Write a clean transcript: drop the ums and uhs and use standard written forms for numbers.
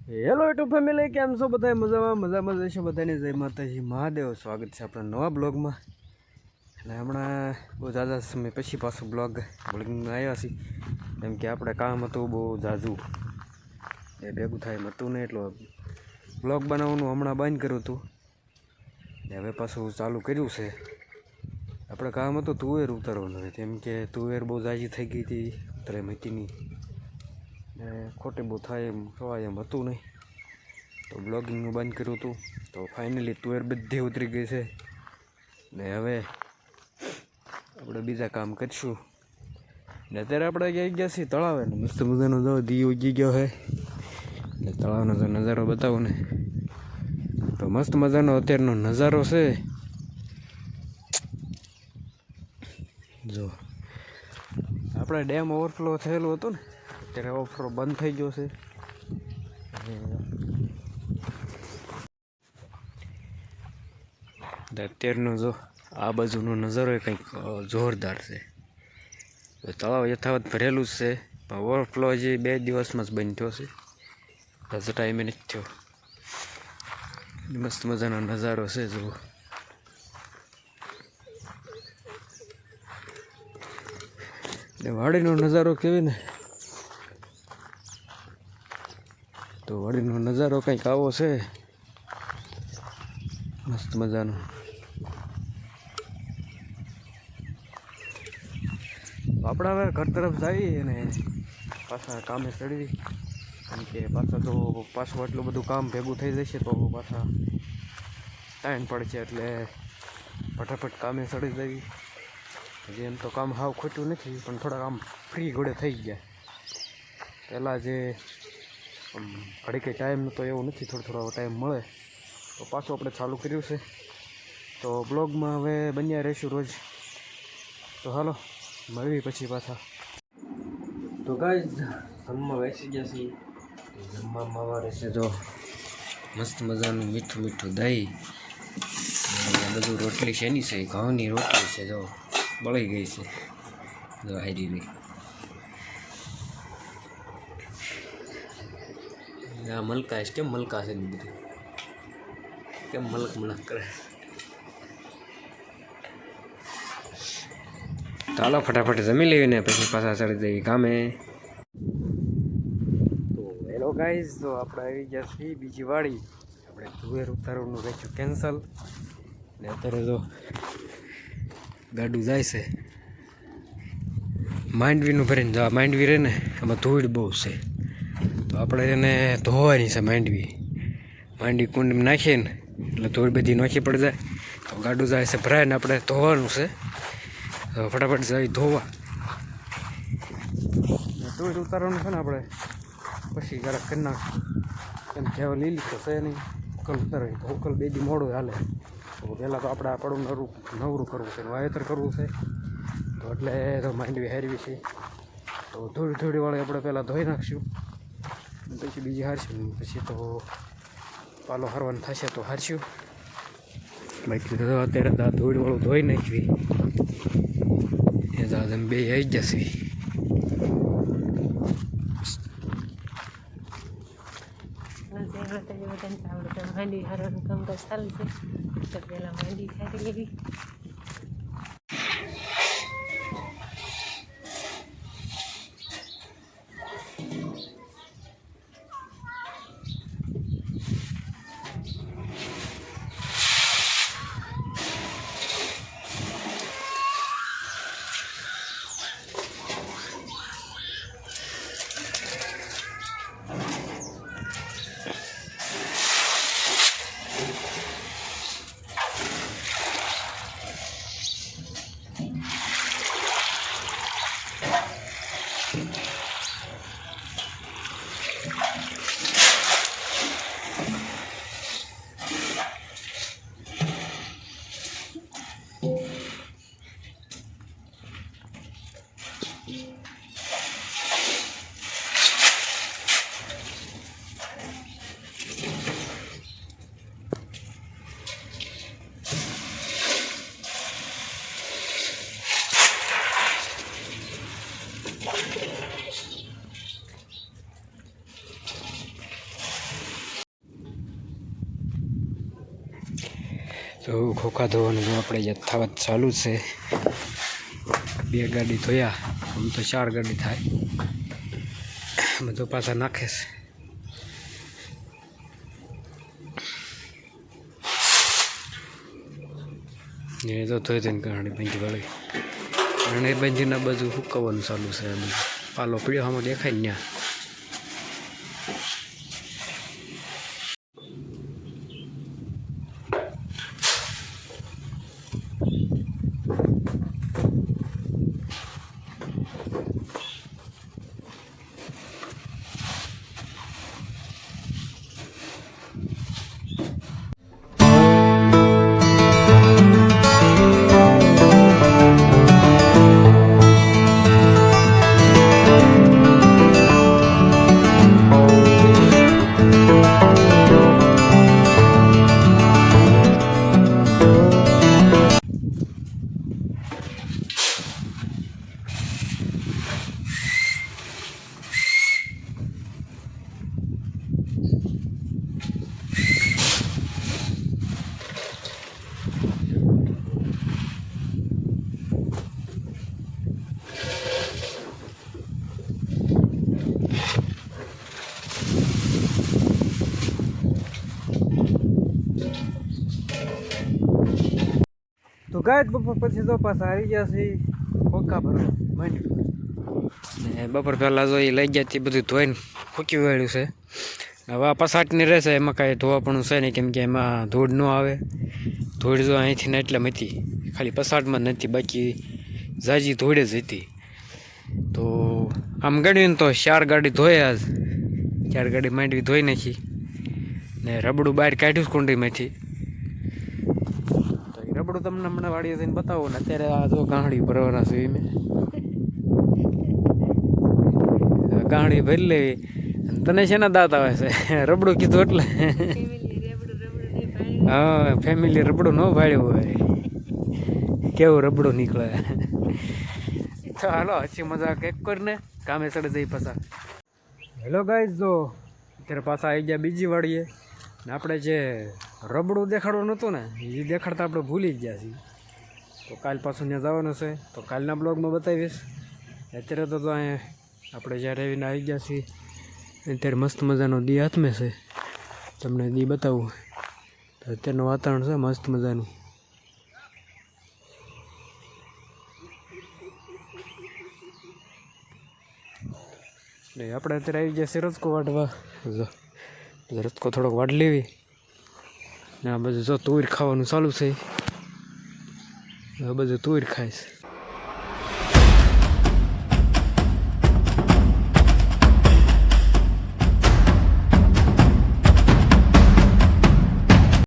Hello YouTube family, કેમ છો બધા? મજામાં જશો બધાને. જય માતાજી મહાદેવ. સ્વાગત છે આપણા નવા બ્લોગમાં. અને હમણાં બહુ ઝાઝા સમય પછી પાછું બ્લોગિંગમાં આવ્યા છીએ, કેમ કે આપણે કામ હતું બહુ ઝાઝું, એ ભેગું થાય એમ હતું નહીં, એટલો બ્લોગ બનાવવાનું હમણાં બંધ કર્યું હતું ને હવે પાછું ચાલુ કર્યું છે. આપણે કામ હતું તુવેર ઉતારવાનું, કેમ કે તુવેર બહુ ઝાઝી થઈ ગઈ હતી, ઉતરે મતીની ને ખોટે બહુ થાય એમ ખવાય એમ હતું નહીં, તો બ્લોગિંગનું બંધ કર્યું હતું. તો ફાઇનલી તુવેર બધી ઉતરી ગઈ છે ને હવે આપણે બીજા કામ કરીશું. ને અત્યારે આપણે આવી ગયા છીએ તળાવે, ને મસ્ત મજાનો જો દી ઉગી ગયો છે ને તળાવનો જો નજારો બતાવો ને, તો મસ્ત મજાનો અત્યારનો નજારો છે. જો આપણે ડેમ ઓવરફ્લો થયેલું હતું ને, અત્યારે ઓવરફ્લો બંધ થઈ ગયો છે. અત્યારનો જો આ બાજુનો નજારો એ કંઈક જોરદાર છે. તળાવ યથાવત ભરેલું જ છે, પણ ઓવરફ્લો હજી 2 દિવસમાં જ બંધ થયો છે, હજુ ટાઈમે નથી થયો. મસ્ત મજાનો નજારો છે. જુઓ ને વાડીનો નજારો કેવી ને, તો વાડીનો નજારો કંઈક આવો છે, મસ્ત મજાનો. આપણે હવે ઘર તરફ જઈએ અને પાછા કામે ચડવી, કેમ કે પાછું આટલું બધું કામ ભેગું થઈ જશે તો પાછા ટાઈમ પડશે, એટલે ફટાફટ કામે ચડી જવી. હજી એમ તો કામ હાવ ખોટું નથી, પણ થોડા કામ ફ્રી ઘોડે થઈ ગયા. પહેલાં જે ઘડી કંઈ ટાઈમ નહોતો એવું નથી, થોડો ટાઈમ મળે તો પાછું આપણે ચાલુ કર્યું છે. તો બ્લોગમાં હવે બન્યા રહીશું રોજ. તો હાલો મળવી પછી પાછા. તો ગાઈઝ જમવા બેસી ગયા છીએ. જમવામાં આવે છે જો મસ્ત મજાનું મીઠું મીઠું દહીં, બધું રોટલી છે એની છે, ઘઉંની રોટલી છે, જો બળી ગઈ છે, જો હારી રહી. આ મલકા કેમ મલકા છે બધું, કેમ મલક કરે. ચાલો ફટાફટ જમી લેવીને પછી પાછા ચડી જઈએ કામે. તો હેલો ગાઈઝ, તો આપણે આવી ગયા છીએ બીજી વાડી. આપણે તુવેર ઉતારવાનું રહેશું કેન્સલ, ને અત્યારે જો ગાડું જાય છે માંડવીનું ભરીને. જો આ માંડવી રહે ને, એમાં ધૂળ બહુ છે, તો આપણે એને ધોવાની છે. માંડવી કુંડમાં નાખીએ ને એટલે ધૂળ બધી નોખી પડી જાય, તો ગાડું જાય છે ભરાય ને આપણે ધોવાનું છે. તો ફટાફટ જઈ ધોવા. ધૂળ ઉતારવાનું છે ને આપણે પછી જરાક કરી નાખશું, કેમ કહેવા લીલી તો છે નહીં. ઉકલ ઉતારવી તો ઉકલ 2 દી મોડું હાલે. તો પહેલાં તો આપણે આ પડું નવરું કરવું છે, વાવેતર કરવું છે, તો એટલે તો માંડવી હારવી છે. તો થોડી આપણે પહેલાં ધોઈ નાખશું, પછી બીજી હારશું, પછી તો પાલો હારવાનું થશે તો હારશું. બાકી તો અત્યારે તો ધૂળવાળું ધોઈ નાખવી, એ દાદા બે આવી જશે. માંડી હારવાનું કામકાજ ચાલુ છે, તો પહેલાં માંડી હારી લેવી. તો ખોખા ધોવાનું આપણે યથાવત ચાલુ છે. 2 ગાડી ધોયા, આમ તો 4 ગાડી થાય. બધું પાછા નાખે છે. એ તો થોડી થઈને ઘણી બંજી વાળી અને બંજીના બધું હુકવવાનું ચાલુ છે. બધું પાલો પીળો આમાં દેખાય ને ત્યાં. તો ગાય બપોર પછી તો પાછા આવી ગયા છે ખોખા ભરવા માંડ્યું. ને બપોર પહેલાં જો એ લઈ ગયા તે બધું ધોઈને ફૂકી વાળ્યું છે. હવે આ પસાટની રહેશે, એમાં કાંઈ ધોવાપણું છે નહીં, કેમ કે એમાં ધૂળ ન આવે. ધૂળ જો અહીંથી ને એટલે હતી, ખાલી પસાટમાં જ નથી, બાકી ઝાજી ધૂળ જ હતી. તો આમ ગણ્યું તો 4 ગાડી ધોયા જ, 4 ગાડી માંડવી ધોઈ નાખી ને રબડું બહાર કાઢ્યું કુંડીમાંથી. રબડું તમને હમણાં વાડીએ જઈને બતાવો ને. અત્યારે આ જો ગાંહડી ભરવાના છે. મેં ગાંહડી ભરી લેવી. તને શેના દાંત આવે છે? રબડું કીધું એટલે. હા, ફેમિલી રબડું ન ભાડ્યું હોય, કેવું રબડું નીકળે. તો હાલો હસી મજાક એક કરીને કામે ચડે જઈ પાછા. હેલો ગાઈઝ, જો અત્યારે પાછા આવી ગયા બીજી વાડીએ. ને આપણે જે રબડું દેખાડવું નહોતું ને, એ દેખાડતા આપણે ભૂલી જ ગયા છીએ. તો કાલ પાછું ત્યાં જવાનું છે, તો કાલના બ્લોગમાં બતાવીશ. અત્યારે તો અહીંયા આપણે જ્યાં રહીને આવી ગયા છીએ, અત્યારે મસ્ત મજાનો દી હાથમાં છે. તમને દી બતાવું. તો અત્યારનું વાતાવરણ છે મસ્ત મજાનું. ને આપણે અત્યારે આવી ગયા છે રસકો વાટવા. જો રસકો થોડોક વાટ લેવી ને આ બધું જો તુર ખાવાનું ચાલુ છે. હવે બધું તુર ખાઈશ.